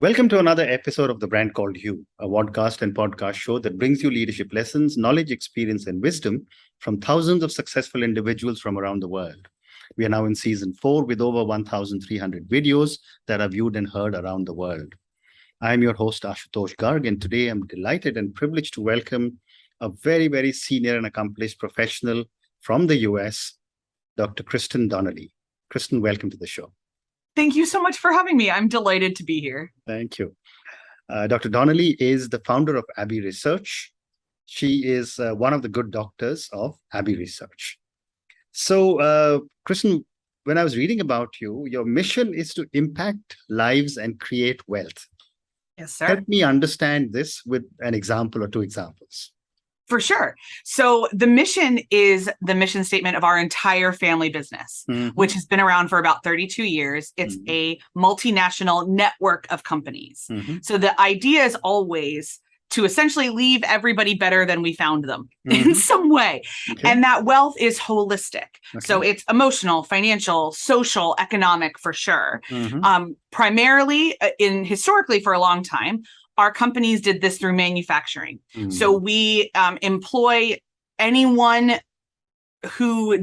Welcome to another episode of The Brand Called You, a podcast and podcast show that brings you leadership lessons, knowledge, experience, and wisdom from thousands of successful individuals from around the world. We are now in season 4 with over 1,300 videos that are viewed and heard around the world. I am your host, Ashutosh Garg, and today I'm delighted and privileged to welcome a very, very senior and accomplished professional from the US, Dr. Kristen Donnelly. Kristen, welcome to the show. Thank you so much for having me. I'm delighted to be here. Thank you. Dr. Donnelly is the founder of Abbey Research. She is one of the good doctors of Abbey Research. So, Kristen, when I was reading about you, your mission is to impact lives and create wealth. Yes, sir. Help me understand this with an example or two examples. For sure. So the mission is the mission statement of our entire family business, which has been around for about 32 years. It's a multinational network of companies. So the idea is always to essentially leave everybody better than we found them in some way. Okay. And that wealth is holistic. Okay. So it's emotional, financial, social, economic, for sure. Primarily historically for a long time, our companies did this through manufacturing. So we employ anyone who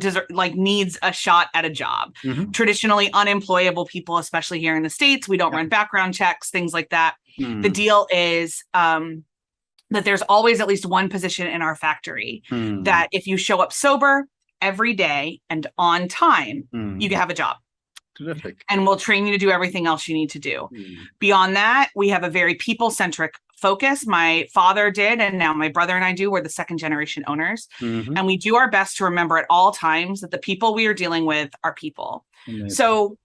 needs a shot at a job. Traditionally unemployable people, especially here in the States. We don't run background checks, things like that. The deal is that there's always at least one position in our factory that if you show up sober every day and on time, you can have a job. Terrific. And we'll train you to do everything else you need to do. Beyond that, we have a very people-centric focus. My father did, and now my brother and I do. We're the second generation owners. And we do our best to remember at all times that the people we are dealing with are people. So,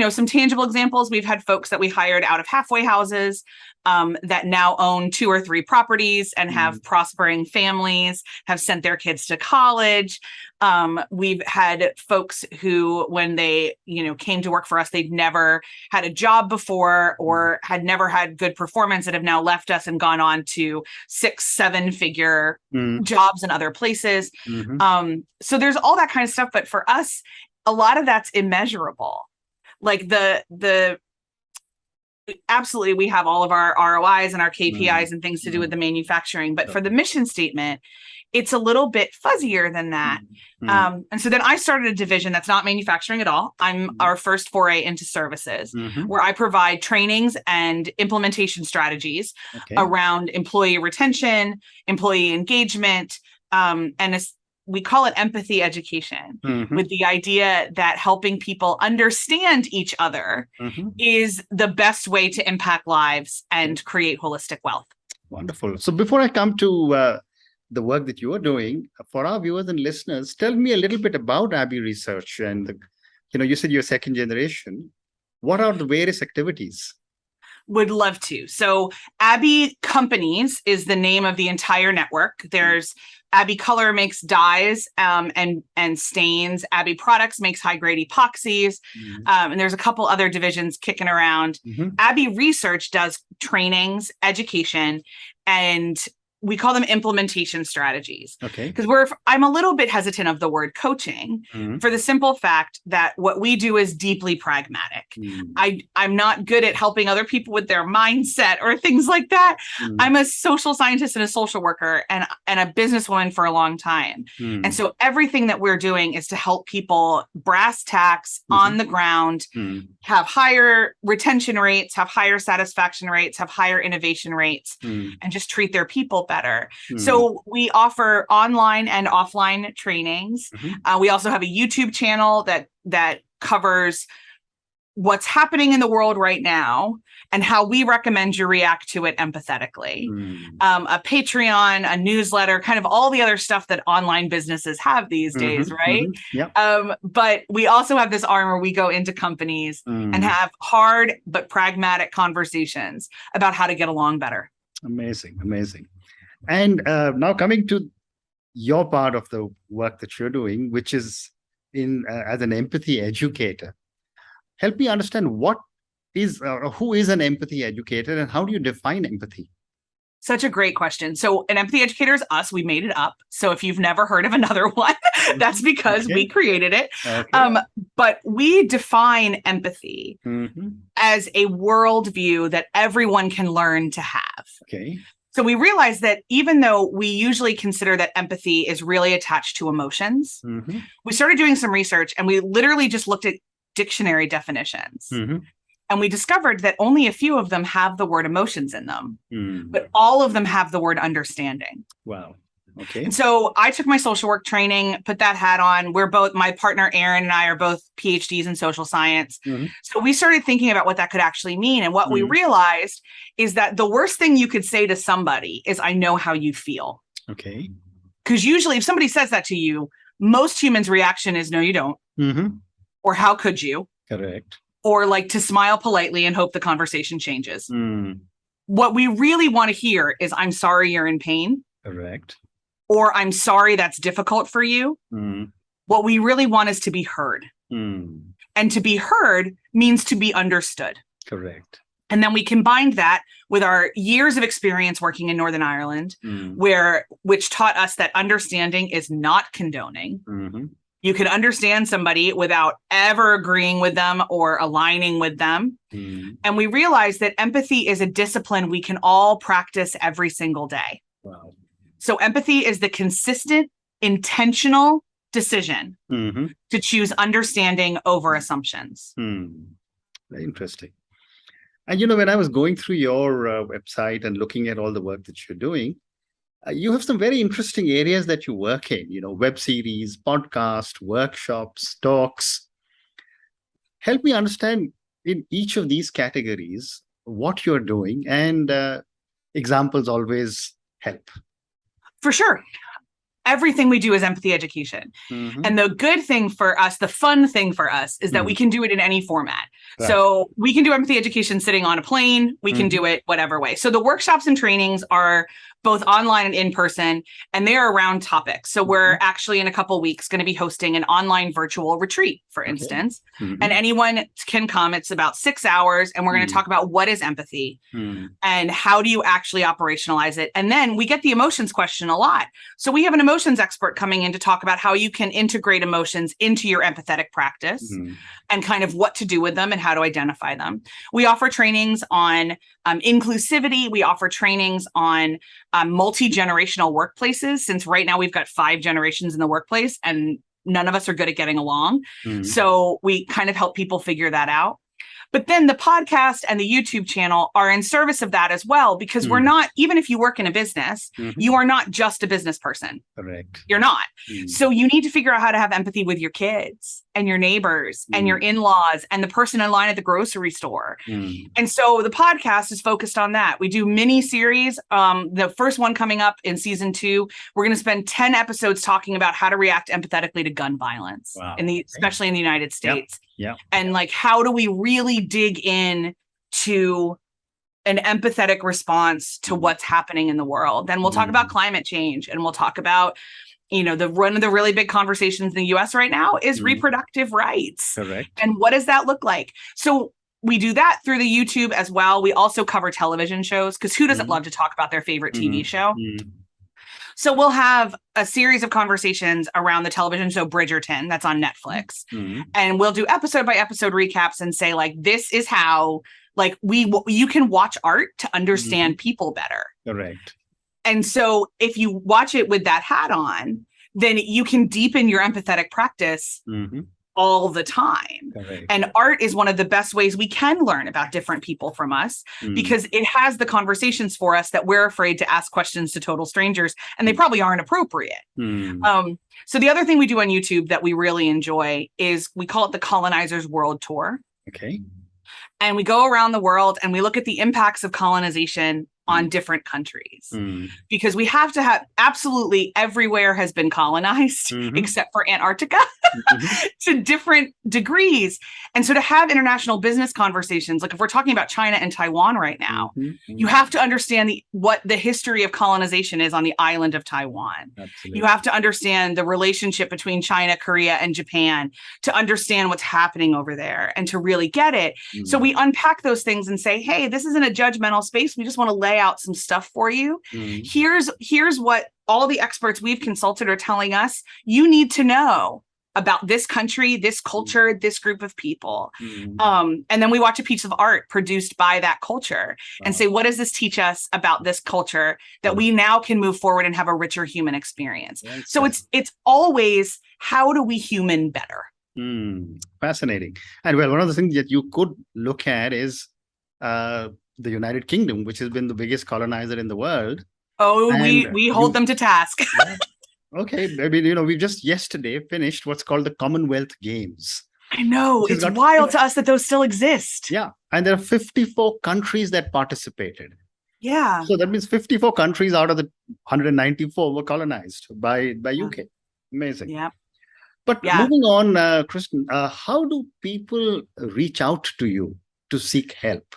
some tangible examples, we've had folks that we hired out of halfway houses that now own 2 or 3 properties and have prospering families, have sent their kids to college. We've had folks who, when they, came to work for us, they've never had a job before or had never had good performance that have now left us and gone on to 6-7 figure jobs in other places. So there's all that kind of stuff. But for us, a lot of that's immeasurable. Like absolutely, we have all of our ROIs and our KPIs and things to do with the manufacturing. But for the mission statement, it's a little bit fuzzier than that. And so then I started a division that's not manufacturing at all. I'm our first foray into services, where I provide trainings and implementation strategies around employee retention, employee engagement, and we call it empathy education, with the idea that helping people understand each other is the best way to impact lives and create holistic wealth. Wonderful. So before I come to the work that you are doing, for our viewers and listeners, tell me a little bit about Abbey Research. And, you said you're second generation. What are the various activities? Would love to. So Abbey Companies is the name of the entire network. There's Abbey Color makes dyes and stains. Abbey Products makes high-grade epoxies. And there's a couple other divisions kicking around. Abbey Research does trainings, education, and we call them implementation strategies. Because I'm a little bit hesitant of the word coaching for the simple fact that what we do is deeply pragmatic. I'm not good at helping other people with their mindset or things like that. I'm a social scientist and a social worker and a businesswoman for a long time. And so everything that we're doing is to help people brass tacks on the ground, have higher retention rates, have higher satisfaction rates, have higher innovation rates, and just treat their people better. So we offer online and offline trainings. We also have a YouTube channel that covers what's happening in the world right now and how we recommend you react to it empathetically. A Patreon, a newsletter, kind of all the other stuff that online businesses have these days, right? But we also have this arm where we go into companies and have hard but pragmatic conversations about how to get along better. Amazing. And now coming to your part of the work that you're doing, which is as an empathy educator. Help me understand who is an empathy educator and how do you define empathy? Such a great question. So an empathy educator is us. We made it up. So if you've never heard of another one, That's because Okay. we created it. Okay. But we define empathy as a worldview that everyone can learn to have. Okay. So we realize that even though we usually consider that empathy is really attached to emotions, we started doing some research and we literally just looked at dictionary definitions. And we discovered that only a few of them have the word emotions in them, but all of them have the word understanding. Wow. Okay. And so I took my social work training, put that hat on. We're both, my partner Aaron and I are both PhDs in social science. So we started thinking about what that could actually mean. And what we realized is that the worst thing you could say to somebody is, I know how you feel. Okay. Because usually if somebody says that to you, most humans' reaction is, no, you don't. Or how could you? Correct. Or like to smile politely and hope the conversation changes. What we really want to hear is, I'm sorry you're in pain. Correct. Or I'm sorry that's difficult for you. What we really want is to be heard. And to be heard means to be understood. Correct. And then we combined that with our years of experience working in Northern Ireland, which taught us that understanding is not condoning. You can understand somebody without ever agreeing with them or aligning with them. And we realized that empathy is a discipline we can all practice every single day. Wow. So empathy is the consistent, intentional decision to choose understanding over assumptions. Very interesting. And, when I was going through your website and looking at all the work that you're doing, you have some very interesting areas that you work in, web series, podcast, workshops, talks. Help me understand in each of these categories what you're doing, and examples always help. For sure. Everything we do is empathy education. And the good thing for us, the fun thing for us, is that we can do it in any format. Right. So we can do empathy education sitting on a plane. We can do it whatever way. So the workshops and trainings are both online and in person, and they're around topics. So we're actually in a couple of weeks going to be hosting an online virtual retreat, for instance, and anyone can come. It's about 6 hours, and we're going to talk about what is empathy and how do you actually operationalize it. And then we get the emotions question a lot. So we have an emotions expert coming in to talk about how you can integrate emotions into your empathetic practice and kind of what to do with them and how to identify them. We offer trainings on inclusivity. We offer trainings on multi-generational workplaces, since right now we've got 5 generations in the workplace and none of us are good at getting along. So we kind of help people figure that out. But then the podcast and the YouTube channel are in service of that as well, because we're not, even if you work in a business, you are not just a business person. Correct. You're not. So you need to figure out how to have empathy with your kids and your neighbors and your in-laws and the person in line at the grocery store. And so the podcast is focused on that. We do mini series. The first one coming up in season 2, we're going to spend 10 episodes talking about how to react empathetically to gun violence, especially in the United States. And like, how do we really dig in to an empathetic response to what's happening in the world? Then we'll talk about climate change, and we'll talk about, one of the really big conversations in the US right now is reproductive rights. Correct. And what does that look like? So we do that through the YouTube as well. We also cover television shows, because who doesn't love to talk about their favorite TV show? So we'll have a series of conversations around the television show Bridgerton that's on Netflix. And we'll do episode by episode recaps and say, like, this is how, like, you can watch art to understand people better. Correct. And so if you watch it with that hat on, then you can deepen your empathetic practice all the time. Correct. And art is one of the best ways we can learn about different people from us, because it has the conversations for us that we're afraid to ask questions to total strangers, and they probably aren't appropriate. So the other thing we do on YouTube that we really enjoy is, we call it the Colonizers World Tour. Okay. And we go around the world and we look at the impacts of colonization on different countries, because we have to have, absolutely everywhere has been colonized except for Antarctica to different degrees. And so to have international business conversations, like if we're talking about China and Taiwan right now, you have to understand what the history of colonization is on the island of Taiwan. Absolutely. You have to understand the relationship between China, Korea, and Japan to understand what's happening over there and to really get it. So we unpack those things and say, hey, this isn't a judgmental space. We just want to let lay out some stuff for you. Here's what all the experts we've consulted are telling us you need to know about this country, this culture, this group of people. And then we watch a piece of art produced by that culture and say, what does this teach us about this culture that we now can move forward and have a richer human experience? So it's always, how do we human better? Fascinating. And well, one of the things that you could look at is the United Kingdom, which has been the biggest colonizer in the world. Oh, we hold them to task. Yeah. Okay, maybe, we just yesterday finished what's called the Commonwealth Games. I know, it's wild to us that those still exist. Yeah, and there are 54 countries that participated. Yeah. So that means 54 countries out of the 194 were colonized by UK. Amazing. Yeah. But moving on, Kristen, how do people reach out to you to seek help?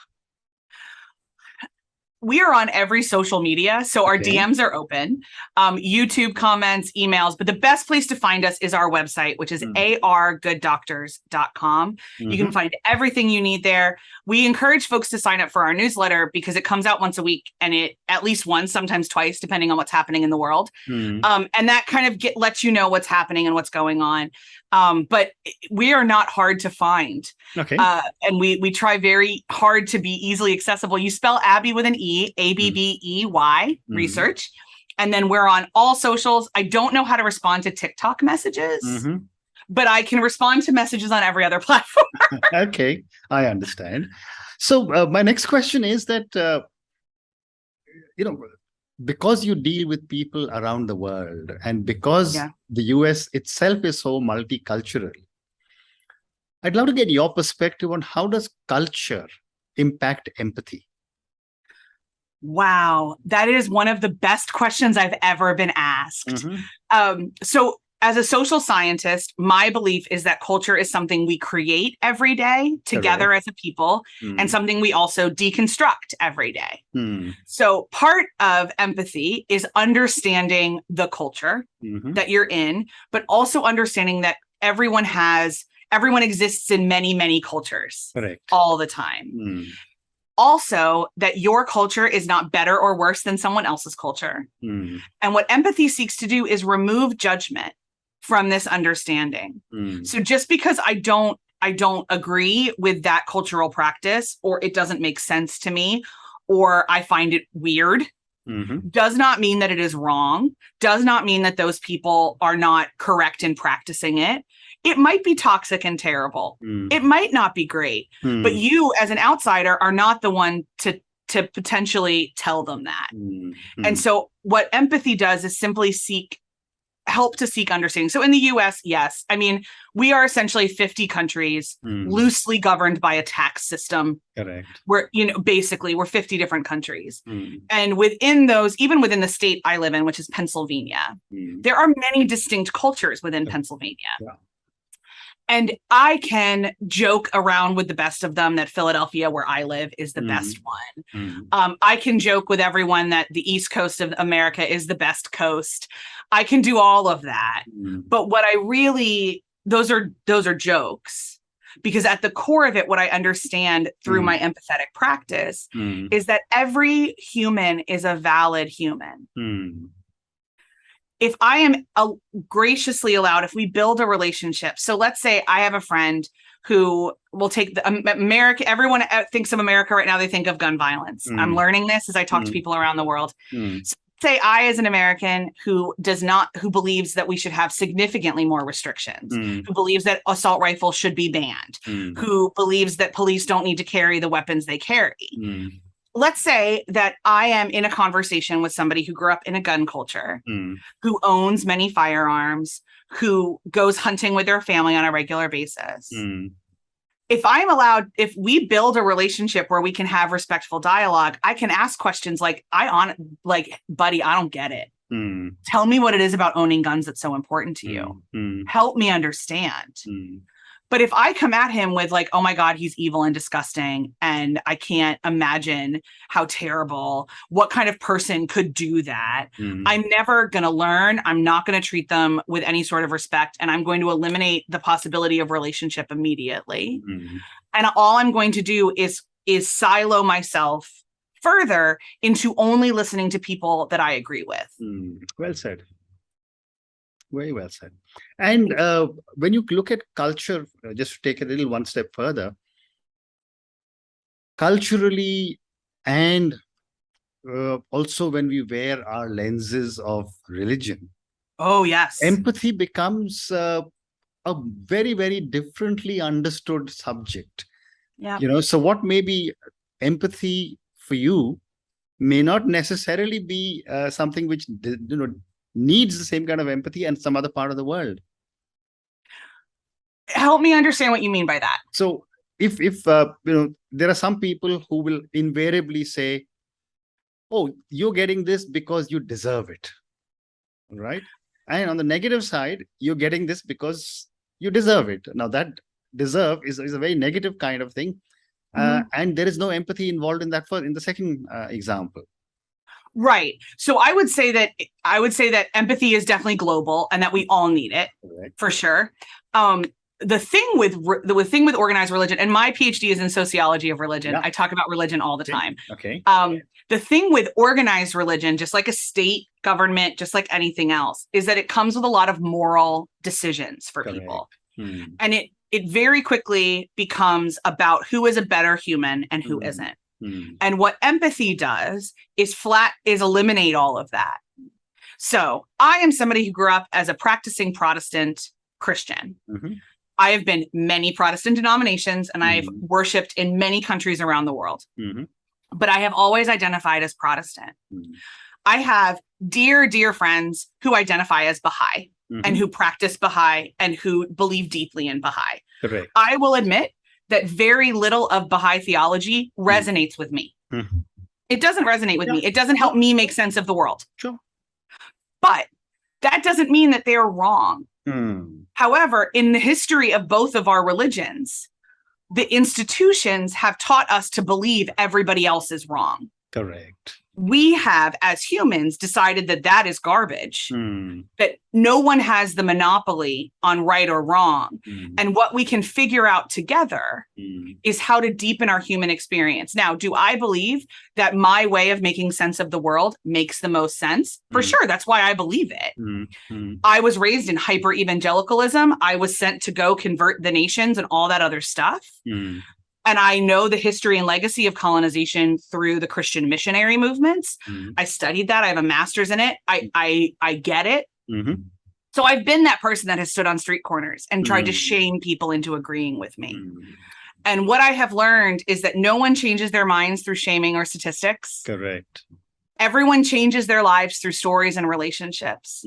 We are on every social media, so our DMs are open, YouTube comments, emails, but the best place to find us is our website, which is argooddoctors.com. You can find everything you need there. We encourage folks to sign up for our newsletter because it comes out once a week, and it at least once, sometimes twice, depending on what's happening in the world. And that kind of lets you know what's happening and what's going on. But we are not hard to find. Okay. And we try very hard to be easily accessible. You spell Abbey with an E, ABBEY, research. And then we're on all socials. I don't know how to respond to TikTok messages, but I can respond to messages on every other platform. Okay, I understand. So my next question is that, because you deal with people around the world and because the US itself is so multicultural, I'd love to get your perspective on how does culture impact empathy? Wow, that is one of the best questions I've ever been asked. So as a social scientist, my belief is that culture is something we create every day together as a people and something we also deconstruct every day. So part of empathy is understanding the culture that you're in, but also understanding that everyone exists in many, many cultures all the time. Also, that your culture is not better or worse than someone else's culture. And what empathy seeks to do is remove judgment from this understanding. So just because I don't agree with that cultural practice, or it doesn't make sense to me, or I find it weird, does not mean that it is wrong, does not mean that those people are not correct in practicing it. It might be toxic and terrible. It might not be great, but you as an outsider are not the one to potentially tell them that. And so what empathy does is simply help to seek understanding. So in the US, yes, I mean, we are essentially 50 countries loosely governed by a tax system. Correct. We're, basically we're 50 different countries. And within those, even within the state I live in, which is Pennsylvania, there are many distinct cultures within Pennsylvania. And I can joke around with the best of them that Philadelphia, where I live, is the best one. I can joke with everyone that the East Coast of America is the best coast. I can do all of that. But what those are jokes, because at the core of it, what I understand through my empathetic practice is that every human is a valid human. If I am graciously allowed, if we build a relationship, so let's say I have a friend who will take the America, everyone thinks of America right now, they think of gun violence. I'm learning this as I talk to people around the world. So say I, as an American who believes that we should have significantly more restrictions, who believes that assault rifles should be banned, who believes that police don't need to carry the weapons they carry. Let's say that I am in a conversation with somebody who grew up in a gun culture, who owns many firearms, who goes hunting with their family on a regular basis. If we build a relationship where we can have respectful dialogue, I can ask questions like, buddy, I don't get it. Tell me what it is about owning guns that's so important to you. Help me understand. But if I come at him with like, oh my God, he's evil and disgusting, and I can't imagine how terrible, what kind of person could do that? I'm never going to learn. I'm not going to treat them with any sort of respect. And I'm going to eliminate the possibility of relationship immediately. And all I'm going to do is silo myself further into only listening to people that I agree with. Well said. Very well said. And when you look at culture, just to take a little one step further, culturally and also when we wear our lenses of religion, Oh, yes. empathy becomes a very, very differently understood subject. Yeah. So what may be empathy for you may not necessarily be something which needs the same kind of empathy and some other part of the world. Help me understand what you mean by that. So if there are some people who will invariably say, oh, you're getting this because you deserve it, right? And on the negative side, you're getting this because you deserve it. Now that deserve is a very negative kind of thing. And there is no empathy involved in that in the second example. Right. So I would say that empathy is definitely global and that we all need it. Correct. For sure. The thing with organized religion, and my PhD is in sociology of religion. Yeah. I talk about religion all the time. Okay. The thing with organized religion, just like a state government, just like anything else, is that it comes with a lot of moral decisions for Correct. People. And it very quickly becomes about who is a better human and who isn't. And what empathy does is eliminate all of that. So I am somebody who grew up as a practicing Protestant Christian. I have been many Protestant denominations and I've worshiped in many countries around the world. But I have always identified as Protestant. I have dear, dear friends who identify as Baha'i and who practice Baha'i and who believe deeply in Baha'i. Correct. I will admit that very little of Baha'i theology resonates with me. It doesn't resonate with me. It doesn't help me make sense of the world. Sure. But that doesn't mean that they're wrong. However, in the history of both of our religions, the institutions have taught us to believe everybody else is wrong. Correct. We have, as humans, decided that that is garbage, that no one has the monopoly on right or wrong. And what we can figure out together is how to deepen our human experience. Now, do I believe that my way of making sense of the world makes the most sense? For sure. That's why I believe it. I was raised in hyper evangelicalism. I was sent to go convert the nations and all that other stuff. And I know the history and legacy of colonization through the Christian missionary movements. I studied that. I have a master's in it. I get it. So I've been that person that has stood on street corners and tried to shame people into agreeing with me. And what I have learned is that no one changes their minds through shaming or statistics. Correct. Everyone changes their lives through stories and relationships.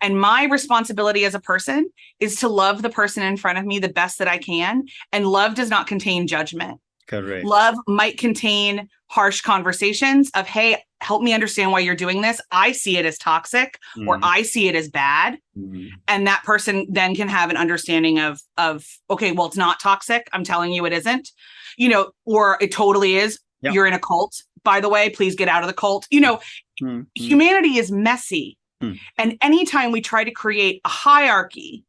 And my responsibility as a person is to love the person in front of me the best that I can. And love does not contain judgment. Correct. Love might contain harsh conversations of, hey, help me understand why you're doing this. I see it as toxic or I see it as bad. And that person then can have an understanding of, okay, well, it's not toxic. I'm telling you it isn't, or it totally is. Yep. You're in a cult. By the way, please get out of the cult. Humanity is messy. And anytime we try to create a hierarchy,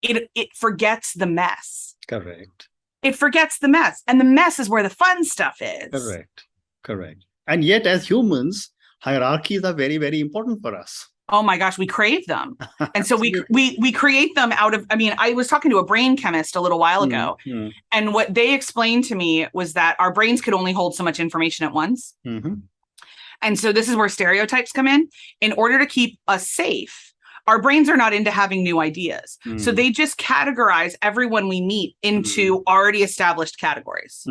it forgets the mess. Correct. It forgets the mess. And the mess is where the fun stuff is. Correct. And yet, as humans, hierarchies are very, very important for us. Oh my gosh, we crave them. And so we create them out of, I was talking to a brain chemist a little while ago, and what they explained to me was that our brains could only hold so much information at once. And so this is where stereotypes come in. In order to keep us safe, our brains are not into having new ideas. So they just categorize everyone we meet into already established categories.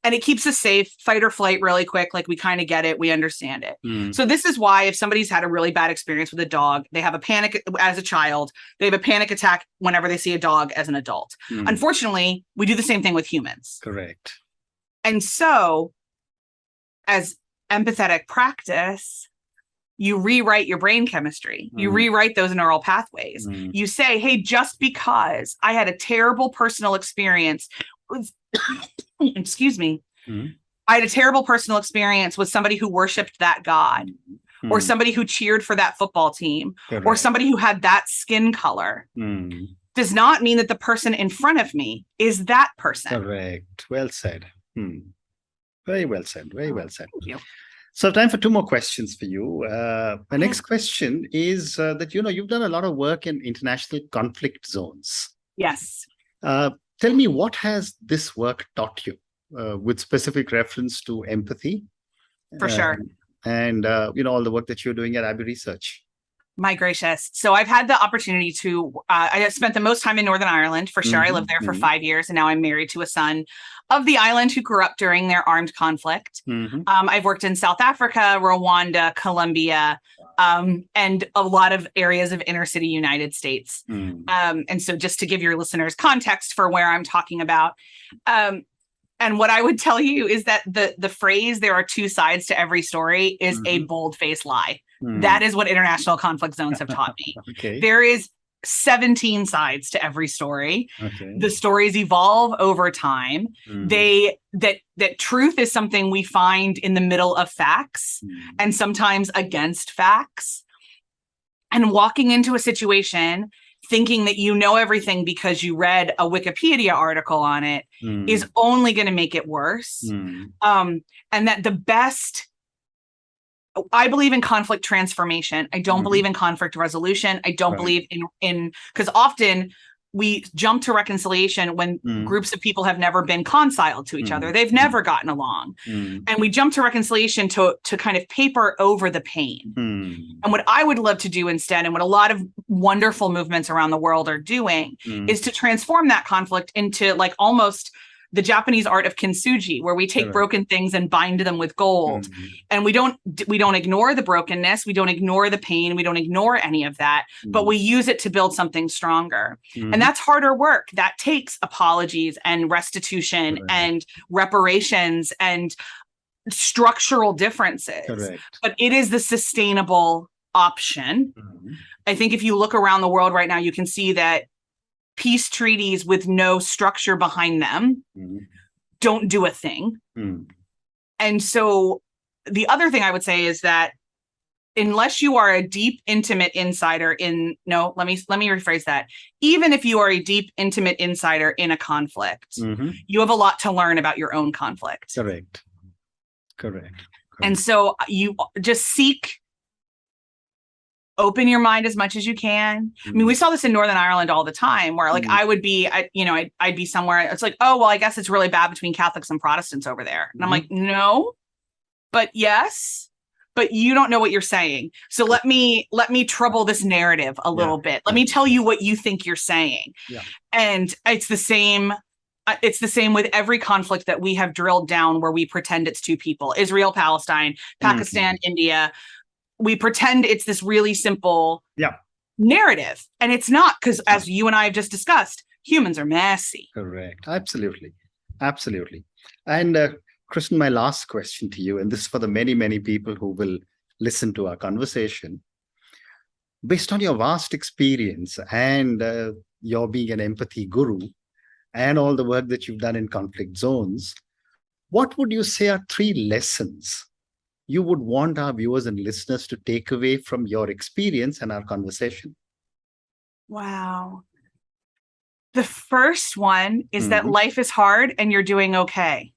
And it keeps us safe, fight or flight really quick. Like we kind of get it. We understand it. So this is why if somebody's had a really bad experience with a dog, they have a panic as a child, they have a panic attack whenever they see a dog as an adult. Unfortunately, we do the same thing with humans. Correct. And so as empathetic practice, you rewrite your brain chemistry. You rewrite those neural pathways. You say, hey, just because I had a terrible personal experience with excuse me. I had a terrible personal experience with somebody who worshiped that God or somebody who cheered for that football team or somebody who had that skin color does not mean that the person in front of me is that person. Correct. Well said. Very well said. Very well said. Thank you. So, time for two more questions for you. My next question is that you've done a lot of work in international conflict zones. Yes. Tell me, what has this work taught you, with specific reference to empathy? For sure. And all the work that you're doing at Abbey Research. My gracious. So I've had the opportunity to, I have spent the most time in Northern Ireland, for sure. I lived there for 5 years, and now I'm married to a son of the island who grew up during their armed conflict. I've worked in South Africa, Rwanda, Colombia, and a lot of areas of inner city United States. And so just to give your listeners context for where I'm talking about, and what I would tell you is that the phrase, there are two sides to every story, is a bold-faced lie. That is what international conflict zones have taught me. Okay. There is 17 sides to every story. Okay. The stories evolve over time. That truth is something we find in the middle of facts and sometimes against facts. And walking into a situation thinking that you know everything because you read a Wikipedia article on it is only going to make it worse. And that the best, I believe in conflict transformation. I don't believe in conflict resolution. I don't believe in because often we jump to reconciliation when groups of people have never been conciled to each other. They've never gotten along. And we jump to reconciliation to kind of paper over the pain. And what I would love to do instead, and what a lot of wonderful movements around the world are doing, is to transform that conflict into like almost the Japanese art of kintsugi, where we take broken things and bind them with gold. And we don't ignore the brokenness. We don't ignore the pain. We don't ignore any of that, but we use it to build something stronger. And that's harder work. That takes apologies and restitution and reparations and structural differences. But it is the sustainable option. I think if you look around the world right now, you can see that peace treaties with no structure behind them don't do a thing. And so the other thing I would say is that unless you are a deep, intimate insider let me rephrase that. Even if you are a deep, intimate insider in a conflict, you have a lot to learn about your own conflict. Correct. And so you just open your mind as much as you can. I mean, we saw this in Northern Ireland all the time, where like I'd be somewhere. It's like, oh, well, I guess it's really bad between Catholics and Protestants over there. And I'm like, no, but yes, but you don't know what you're saying. So let me trouble this narrative a little bit. Let me tell you what you think you're saying. And it's the same. It's the same with every conflict that we have drilled down, where we pretend it's two people: Israel, Palestine, Pakistan, India. We pretend it's this really simple narrative. And it's not, because as you and I have just discussed, humans are messy. Correct. Absolutely. And Kristen, my last question to you, and this is for the many, many people who will listen to our conversation. Based on your vast experience and your being an empathy guru and all the work that you've done in conflict zones, what would you say are 3 lessons you would want our viewers and listeners to take away from your experience and our conversation? Wow. The first one is that life is hard and you're doing okay.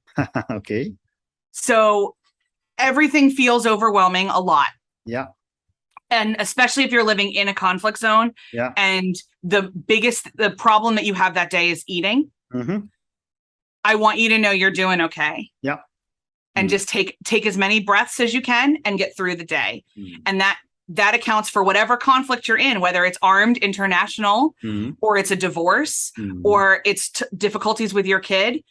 Okay. So everything feels overwhelming a lot. Yeah. And especially if you're living in a conflict zone. Yeah. And the problem that you have that day is eating. I want you to know you're doing okay. Yeah. And just take as many breaths as you can and get through the day. And that accounts for whatever conflict you're in, whether it's armed international or it's a divorce or it's difficulties with your kid.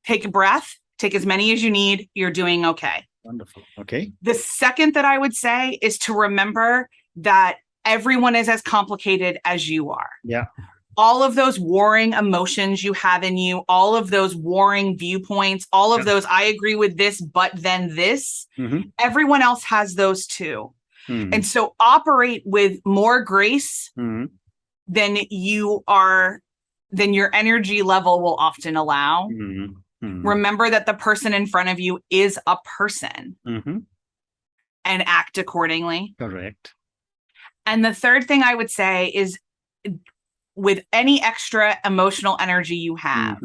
Take a breath, take as many as you need. You're doing okay. Wonderful. Okay. The second that I would say is to remember that everyone is as complicated as you are. Yeah. All of those warring emotions you have in you, all of those warring viewpoints, all of those, I agree with this, but then this, everyone else has those too. And so operate with more grace than your energy level will often allow. Remember that the person in front of you is a person and act accordingly. Correct. And the third thing I would say is, with any extra emotional energy you have,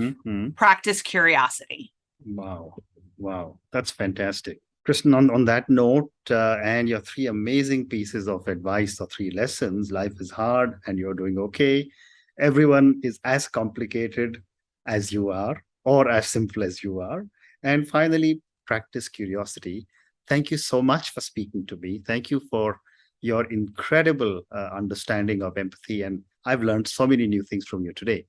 practice curiosity. Wow. Wow, that's fantastic. Kristen, on that note, and your three amazing pieces of advice or three lessons, life is hard and you're doing okay. Everyone is as complicated as you are, or as simple as you are. And finally, practice curiosity. Thank you so much for speaking to me. Thank you for your incredible understanding of empathy. And I've learned so many new things from you today.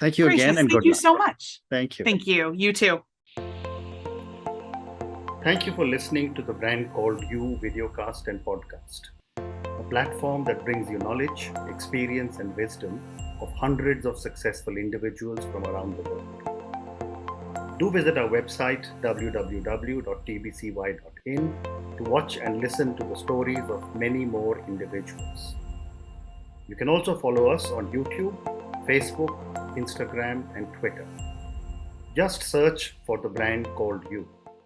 Thank you again Gracious. and Thank good you luck. so much. Thank you. Thank you. You too. Thank you for listening to the Brand Called You videocast and podcast, a platform that brings you knowledge, experience, and wisdom of hundreds of successful individuals from around the world. Do visit our website www.tbcy.in to watch and listen to the stories of many more individuals. You can also follow us on YouTube, Facebook, Instagram, and Twitter. Just search for the Brand Called You.